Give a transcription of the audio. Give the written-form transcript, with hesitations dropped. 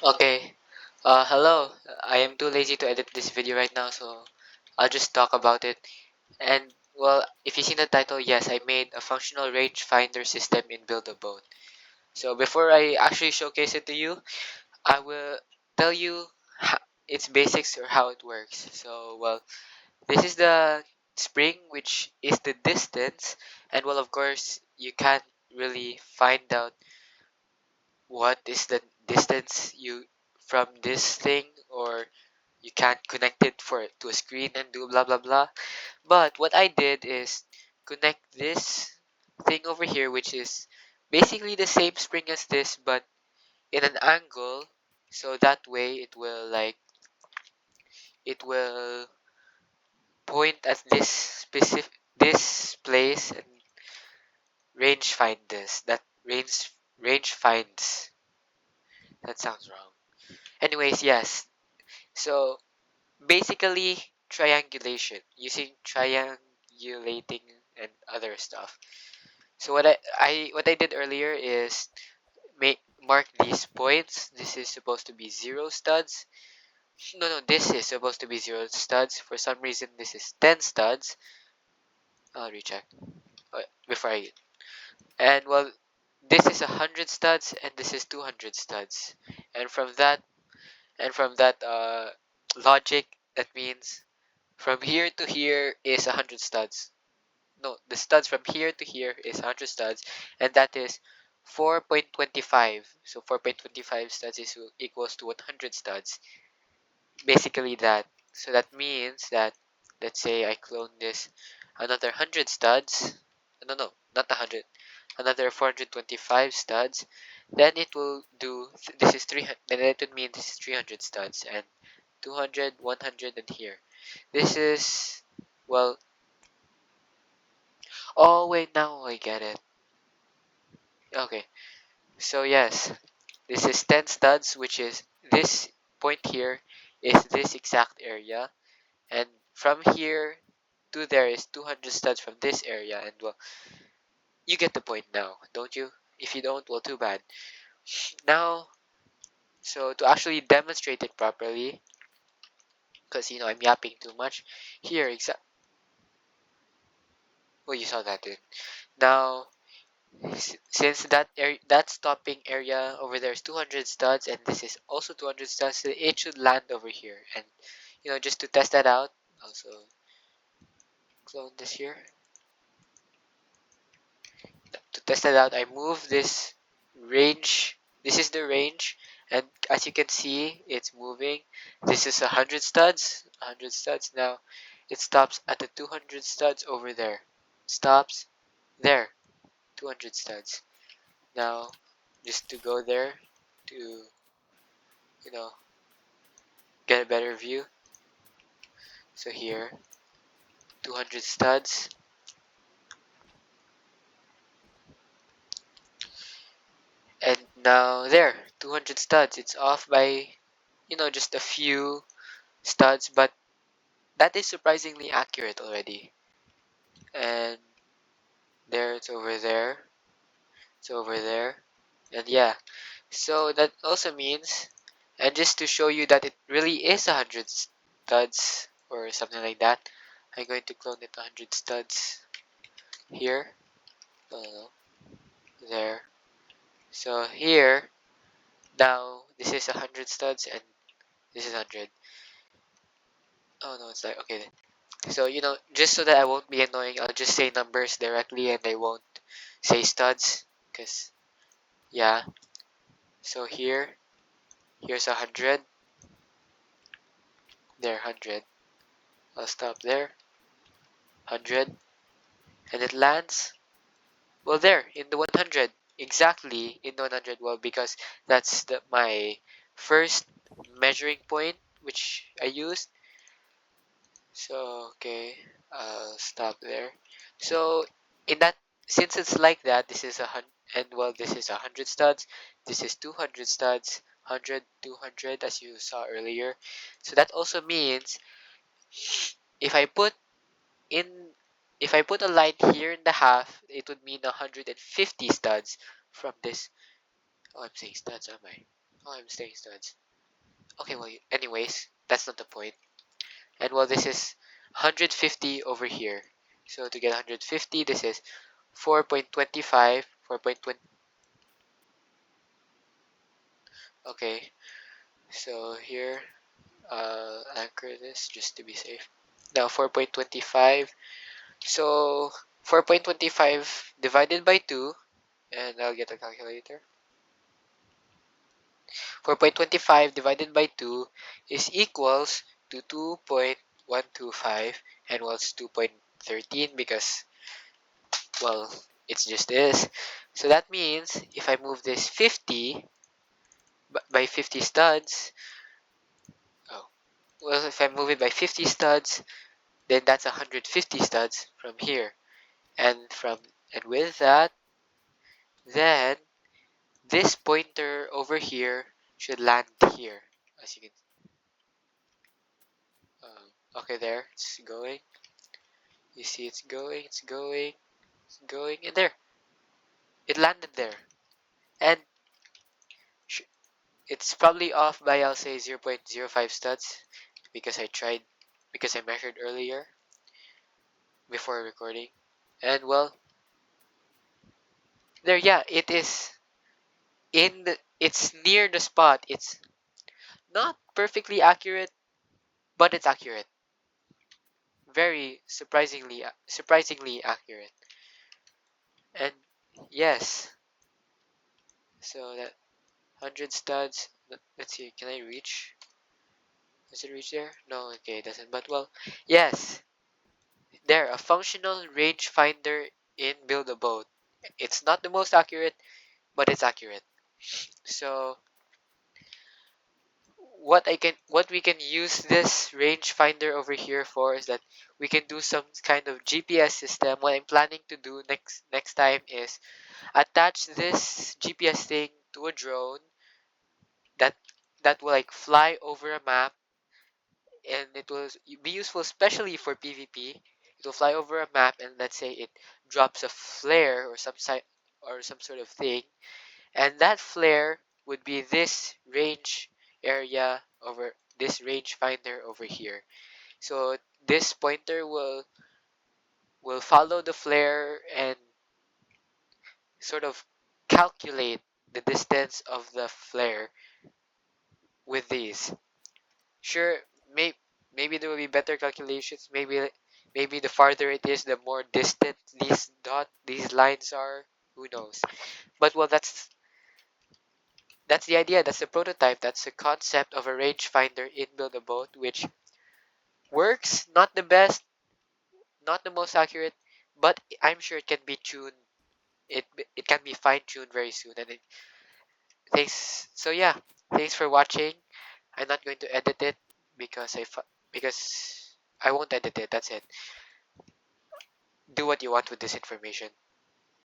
Okay. Hello. I am too lazy to edit this video right now, so I'll just talk about it. And well, if you see the title, yes, I made a functional rangefinder system in Build-A-Boat. So before I actually showcase it to you, I will tell you its basics or how it works. So well, this is the spring, which is the distance, and well, of course, you can't really find out what is the distance you from this thing, or you can't connect it to a screen and do blah blah blah. But what I did is connect this thing over here, which is basically the same spring as this, but in an angle, so that way it will point at this place and range find this. Range finds. That sounds wrong. Anyways, yes. So basically triangulation, using triangulating and other stuff. So what I did earlier is mark these points. This is supposed to be 0 studs. No, this is supposed to be 0 studs. For some reason, this is 10 studs. I'll recheck before I. And well, this is 100 studs, and this is 200 studs. And from that logic, that means from here to here is 100 studs. No, the studs from here to here is 100 studs, and that is 4.25. So 4.25 studs is equals to 100 studs. Basically that. So that means that, let's say I clone this another 100 studs. No, not 100. Another 425 studs. Then it will do, this is 300, then it would mean this is 300 studs, and 200, 100, and here. This is, well, oh wait, now I get it. Okay, so yes, this is 10 studs, which is this point here is this exact area, and from here to there is 200 studs from this area, and well, you get the point now, don't you? If you don't, well, too bad. Now, so to actually demonstrate it properly, because I'm yapping too much, here, well, you saw that, dude. Now, since that stopping area over there is 200 studs, and this is also 200 studs, so it should land over here. And just to test that out, also clone this here. To test that out, I move this range. This is the range, and as you can see, it's moving. This is 100 studs. 100 studs. Now it stops at the 200 studs over there. Stops there. 200 studs. Now, just to go there to you know get a better view. So here, 200 studs, and now there, 200 studs. It's off by just a few studs, but that is surprisingly accurate already. And there, it's over there, it's over there, and yeah. So that also means, and just to show you that it really is 100 studs or something like that, I'm going to clone it 100 studs here. No, there. So here, now this is 100 studs, and this is 100. Oh no, it's like, okay. So, just so that I won't be annoying, I'll just say numbers directly and I won't say studs. Because, yeah. So here's 100. There, 100. I'll stop there. 100. And it lands, well, there, in the 100. Exactly in the 100. Well, because that's my first measuring point, which I used. So, okay, I'll stop there. So, in that, since it's like that, this is and well, this is 100 studs, this is 200 studs, 100, 200, as you saw earlier. So that also means if I put in, if I put a line here in the half, it would mean 150 studs from this. Oh, I'm saying studs, am I? Oh, I'm staying studs. Okay, well, anyways, that's not the point. And well, this is 150 over here. So to get 150, this is 4.25, 4.20. Okay, so here, anchor this just to be safe. Now 4.25. So 4.25 divided by 2, and I'll get a calculator. 4.25 divided by 2 is equals to 2.125, and well, it's 2.13 because, well, it's just this. So that means if I move this 50 by 50 studs, oh, well, if I move it by 50 studs, then that's 150 studs from here. And with that, then this pointer over here should land here, as you can. Okay, there it's going. You see, it's going, it's going, it's going, and there it landed there. And it's probably off by, I'll say, 0.05 studs because I measured earlier before recording. And well, there, yeah, it is it's near the spot. It's not perfectly accurate, but it's accurate. Very surprisingly accurate. And yes, so that 100 studs. Let's see, can I reach? Does it reach there? No, okay, it doesn't. But well, yes, there, a functional rangefinder in Build a Boat. It's not the most accurate, but it's accurate. So what we can use this rangefinder over here for is that we can do some kind of GPS system. What I'm planning to do next time is attach this GPS thing to a drone that will like fly over a map, and it will be useful especially for PvP. It will fly over a map, and let's say it drops a flare or some sort of thing, and that flare would be this range area over this range finder over here. So this pointer will follow the flare and sort of calculate the distance of the flare with these. Sure, maybe there will be better calculations. Maybe the farther it is, the more distant these lines are. Who knows? But well, that's the idea. That's the prototype. That's the concept of a rangefinder in Build a Boat, which works. Not the best, not the most accurate, but I'm sure it can be tuned. It it can be fine tuned very soon. And thanks. So yeah, thanks for watching. I'm not going to edit it because because I won't edit it. That's it. Do what you want with this information.